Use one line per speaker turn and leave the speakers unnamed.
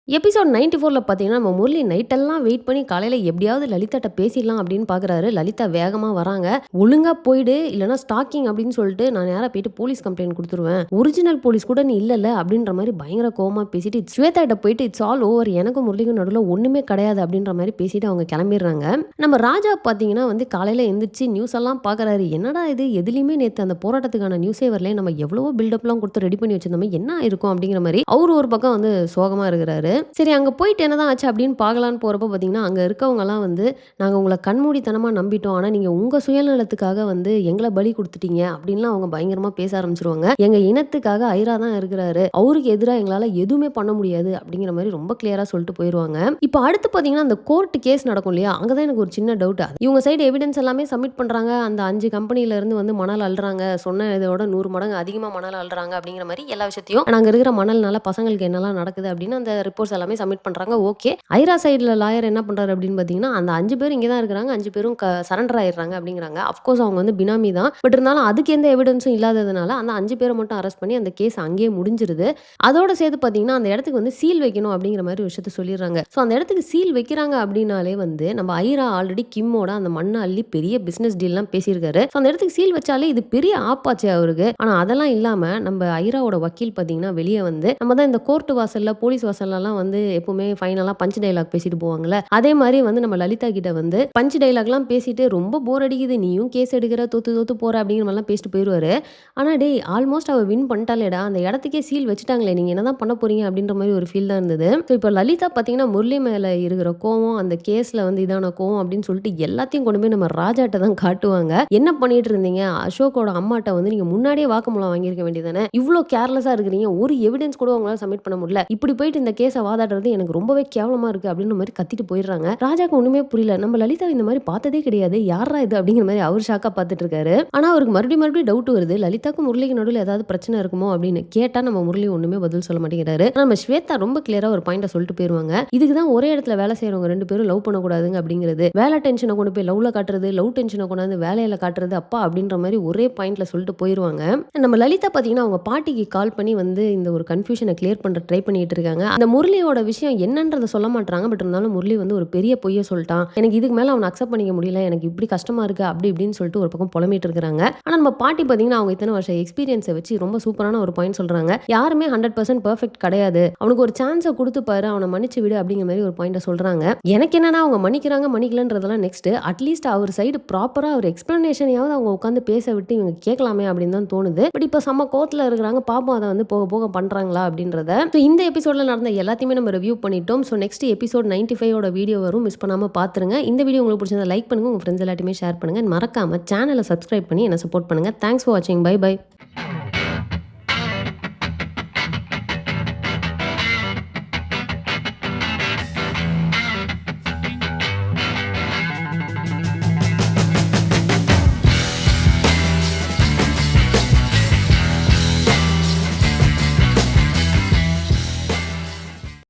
Episode 94ல பார்த்தீங்கன்னா, நம்ம முரளி நைட்டெல்லாம் வெயிட் பண்ணி காலையில எப்படியாவது லலிதாட்ட பேசிடலாம் அப்படின்னு பார்க்குறாரு. லலிதா வேகமா வராங்க. "ஒழுங்கா போயிடு, இல்லன்னா ஸ்டாக்கிங் அப்படின்னு சொல்லிட்டு நான் நேரா போயிட்டு போலீஸ் கம்ப்ளைண்ட் குடுத்துருவேன். ஒரிஜினல் போலீஸ் கூட நீ இல்லல்ல" அப்படின்ற மாரி பயங்கர கோவமா பேசிட்டு, ஸ்வேதா கிட்ட போயிட்டு "இட்ஸ் ஆல் ஓவர். எனக்கும் முரளிக்கும் நடுவுல ஒண்ணுமே கிடையாது" அப்படின்ற மாரி பேசிட்டு அவங்க கிளம்பிடுறாங்க. நம்ம ராஜா பார்த்தீங்கன்னா வந்து காலையில எந்திரிச்சு நியூஸ் எல்லாம் பார்க்குறாரு. என்னடா இது எதுலயுமே நேத்து அந்த போராட்டத்துக்கான நியூஸே வரல. நம்ம எவ்வளவோ பில்டப்லாம் குடுத்து ரெடி பண்ணி வச்சிருந்தோமே, என்ன ஆயிருக்கும் அப்படிங்கிற மாரி அவரு ஒரு பக்கம் வந்து சோகமா இருக்கிறாரு. சரி அங்க போயிட்டு என்னதான் ஆச்சு அப்படின்னு பார்க்கலான்னு போறப்போ பார்த்தீங்கன்னா, அங்க இருக்கவங்கலாம் வந்து, "நாங்க உங்கள கண்மூடித்தனமா நம்பிட்டோம். ஆனா நீங்க உங்க சுயநலத்துக்காக வந்து எங்கள பலி குடுத்துட்டீங்க" அப்படின்லாம் அவங்க பயங்கரமா பேச ஆரம்பிச்சுருவாங்க. "எங்க இனத்துக்காக ஐரா தான் இருக்கிறாரு. அவருக்கு எதிரா எங்களால எதுவுமே பண்ண முடியாது" அப்படிங்கிற மாரி ரொம்ப கிளியரா சொல்லிட்டு போயிருவாங்க. இப்ப அடுத்து பார்த்தீங்கன்னா, அந்த கோர்ட் கேஸ் நடக்கும் இல்லையா? அங்க தான் எனக்கு ஒரு சின்ன டவுட். இவங்க சைடு எவிடன்ஸ் எல்லாமே சப்மிட் பண்றாங்க. அந்த 5 கம்பெனில இருந்து வந்து மணல் அள்ளுறாங்க. சொன்ன இதோட 100 மடங்கு அதிகமா மணல் அள்ளுறாங்க அப்படிங்கிற மாரி எல்லா விஷயத்தையும், ஆனா அங்க இருக்கிற மணல்னால பசங்களுக்கு என்னலாம் நடக்குது அப்படின்னு அந்த ரிப்போர்ட்ஸ் எல்லாமே சப்மிட் பண்றாங்க. ஓகே. ஐரா சைடுல லாயர் என்ன பண்றாரு அப்படின்னு பார்த்தீங்கன்னா, அந்த 5 பேரும் இங்க தான் இருக்கிறாங்க. 5 பேரும் சரண்டர் ஆயிடுறாங்க அப்படிங்கிறாங்க. அஃப்கோர்ஸ் அவங்க வந்து பினாமி தான். பட் இருந்தாலும் அதுக்கு எந்த எவிடன்ஸும் இல்லாததுனால அந்த 5 பேர மட்டும் அரெஸ்ட் பண்ணி அந்த கேஸ் அங்கேயே முடிஞ்சிருது. அதோட சேர்த்து பார்த்தீங்கன்னா, அந்த இடத்துக்கு வந்து சீல் வைக்கணும் அப்படிங்கிற மாரி ஒரு விஷயத்த சொல்லிடுறாங்க. ஸோ அந்த இடத்துக்கு சீல் வைக்கிறாங்க அப்படின்னாலே வந்து நம்ம ஐரா ஆல்ரெடி கிம்மோட அந்த மண்ண அள்ளி பெரிய பிசினஸ் டீல்லாம் பேசியிருக்காரு. ஸோ அந்த இடத்துக்கு சீல் வச்சாலே இது பெரிய ஆப்பாச்சே அவருக்கு. ஆனா அதெல்லாம் இல்லாம நம்ம ஐராவோட வக்கீல் பார்த்தீங்கன்னா, வெளிய வந்து நம்ம தான் இந்த கோர்ட் வாசல்ல, போலீஸ் வாசல்லலாம் வந்து எப்பவுமே ஃபைனலா பஞ்ச் டயலாக் பேசிட்டு போவாங்கல்ல. அதே மாரி வந்து நம்ம லலிதா கிட்ட வந்து பஞ்ச் டயலாக்லாம் பேசிட்டு ரொம்ப போர் அடிக்குது. நீயும் கேஸ் எடுக்கிற, தோத்து தோத்து போற அப்படிங்கிற மாரிலாம் பேசிட்டு போயிருவாரு. ஆனா டேய் ஆல்மோஸ்ட் அவ வின் பண்ணிட்டாளேடா. அந்த இடத்துக்கே சீல் வச்சுட்டாங்களே. நீங்க என்னதான் பண்ண போறீங்க அப்படின்ற மாரி ஒரு ஃபீல் தான் இருந்தது. ஸோ இப்போ லலிதா பார்த்தீங்கன்னா, முரளி மேல இருக்கிற கோவம், அந்த கேஸ்ல வந்து இதான கோவம் அப்படின்னு சொல்லிட்டு எல்லாத்தையும் கொண்டு போய் நம்ம ராஜாட்ட தான் காட்டுவாங்க. என்ன பண்ணிட்டு இருந்தீங்க? அசோக்கோட அம்மாட்ட வந்து நீங்க முன்னாடியே வாக்குமூலம் வாங்கியிருக்க வேண்டியதானே. இவ்ளோ கேர்லெஸ்ஸா இருக்கிறீங்க. ஒரு எவிடன்ஸ் கூட உங்களால சப்மிட் பண்ண முடியல. இப்படி போயிட்டு இந்த கேஸ வாதாடுறது எனக்கு ரொம்பவே கேவலமா இருக்கு அப்படின்ற மாரி கத்திட்டு போயிடுறாங்க. ராஜாக்கு ஒண்ணுமே புரியல. நம்ம லலிதா இந்த மாரி பார்த்ததே கிடையாது. யார்ரா இது அப்படிங்கிற மாரி அவர் ஷாக்கா பார்த்துட்டு இருக்காரு. ஆனா அவருக்கு மறுபடியும் டவுட் வருது. லலிதாக்கும் முரளிக்கு நடுவுல ஏதாவது பிரச்சனை இருக்குமோ அப்படின்னு கேட்டா நம்ம முரளி ஒண்ணுமே பதில் சொல்ல மாட்டேங்கிறாரு. ஆனா நம்ம ஸ்வேதா ரொம்ப கிளியரா ஒரு பாயிண்ட சொல்லிட்டு போயிருவாங்க. இதுக்கு தான் ஒரே இடத்துல வேலை செய்றவங்க 2 பேரும் லவ் பண்ணக்கூடாதுங்க அப்படிங்கிறது. வேலை டென்ஷன கொண்டு போய் லவ்ல காட்டுறது, லவ் டென்ஷன கொண்டாந்து வேலையில காட்டுறது அப்பா அப்படின்ற மாரி ஒரே பாயிண்ட்ல சொல்லிட்டு போயிருவாங்க. நம்ம லலிதா பார்த்தீங்கன்னா, அவங்க பாட்டிக்கு கால் பண்ணி வந்து இந்த ஒரு கன்ஃப்யூஷன கிளியர் பண்ற ட்ரை பண்ணிட்டு இருக்காங்க. அந்த முரளியோட விஷயம் என்னன்றத சொல்ல மாட்றாங்க. பட் இருந்தாலும் முரளி வந்து ஒரு பெரிய பொய்ய சொல்ட்டான். எனக்கு இதுக்கு மேல அவன அக்செப்ட் பண்ணிக்க முடியல. எனக்கு இப்படி கஷ்டமா இருக்கு. அப்படி இப்படின்னு சொல்லிட்டு ஒரு பக்கம் புலம்பிட்டு இருக்காங்க. ஆனா நம்ம பாட்டி பார்த்தீங்கன்னா, அவங்க இத்தன வருஷம் எக்ஸ்பீரியன்ஸ வச்சு ரொம்ப சூப்பரான ஒரு பாயிண்ட் சொல்றாங்க. யாருமே 100% பெர்ஃபெக்ட் கிடையாது. அவனுக்கு ஒரு சான்ஸ குடுத்து பாரு. அவன மன்னிச்சு விடு அப்படிங்கிற மாரி ஒரு பாயிண்ட்ட சொல்றாங்க. எனக்கு என்னன்னா அவங்க மன்னிக்கிறாங்க, மன்னிக்கலன்றதெல்லாம் நெக்ஸ்ட். அட்லீஸ்ட் அவர் சைடு ப்ராப்பரா ஒரு எக்ஸ்பிளனேஷனையாவது அவங்க உட்கார்ந்து பேச விட்டு இவங்க கேட்கலாமே அப்படின்னு தான் தோணுது. பட் இப்ப செம்ம கோவத்துல இருக்கிறாங்க. பாப்போம் அத வந்து போக போக பண்றாங்களா அப்படின்றத. ஸோ இந்த எபிசோட்ல நடந்த எல்லாத்தையுமே நம்ம ரிவ்யூ பண்ணிட்டோம். ஸோ நெக்ஸ்ட் எபிசோட் 95 ஓட வீடியோ வரும். மிஸ் பண்ணாம பாத்துருங்க. இந்த வீடியோ உங்களுக்கு பிடிச்சிருந்தா லைக் பண்ணுங்க. உங்க ஃப்ரெண்ட்ஸ் எல்லாத்தையுமே ஷேர் பண்ணுங்க. மறக்காம சேனலை சப்ஸ்கிரைப் பண்ணி என்ன சப்போர்ட் பண்ணுங்க. தேங்க்ஸ் ஃபார் வாட்சிங். Bye by.